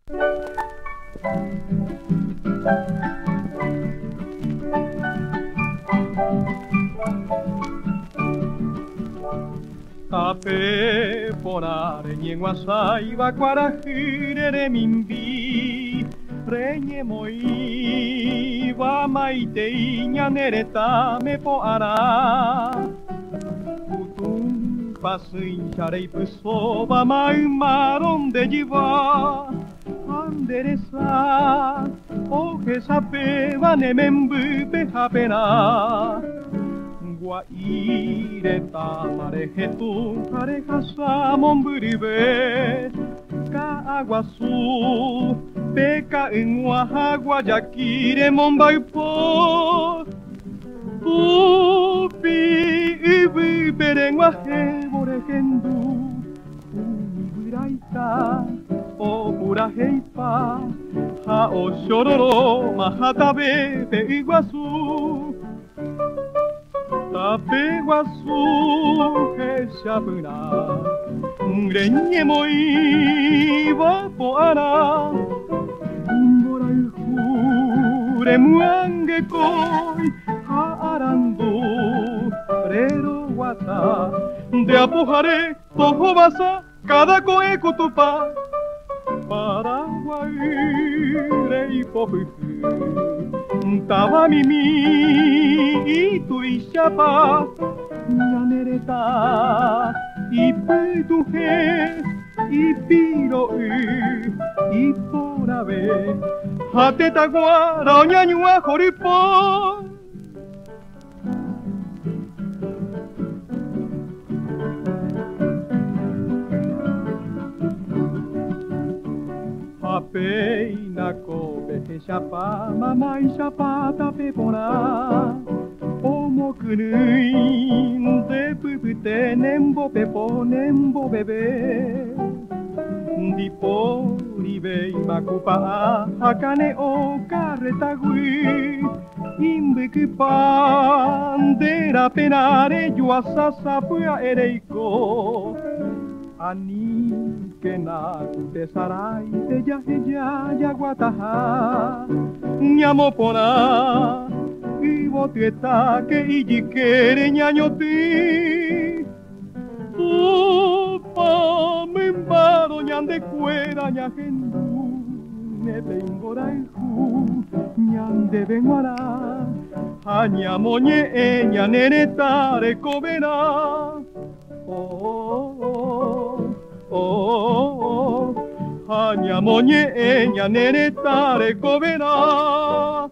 Tape ponare niengua saiba cuarajire mimbi reñe moi va maite iña nereta me poara Putum pasin charei pesova mai maron de jiva anderesa o que sapeva ne membu pe hapena Guaire tamareje tu pareja samombribe Caguazú peca en Guayaquire Mombaipo Upi ibi perengua borejendu Unibiraita o purajeipa Ha o chororo majatabe pe Iguazú Tapeguazú que chapuna Greñe moi va poara Umborai jure muange koi Haarandu Rero guata De apujare toho basa Cada coe cutupa Paraguay rei popipi Taba mimi itu isyapa Nyanereta Ipi tuhe Ipiro Iporabe Hateta guara Nyanyua joripon Peina kobe he chapa mama y chapata pepona Omo kunui de pupute nembo pepo nembo bebe Dipo ribe imakupa akane o karretagui Imbekipa dera penare yuasasapua ereiko Ani que na te sarai te ya guataja ñamopona y botieta que ijikere ñañoti upa membado ñande cuera ñajendu ne bengoraiju ñande benguara añamoñe ñanereta recobera Haña moñe, ña nereta recobera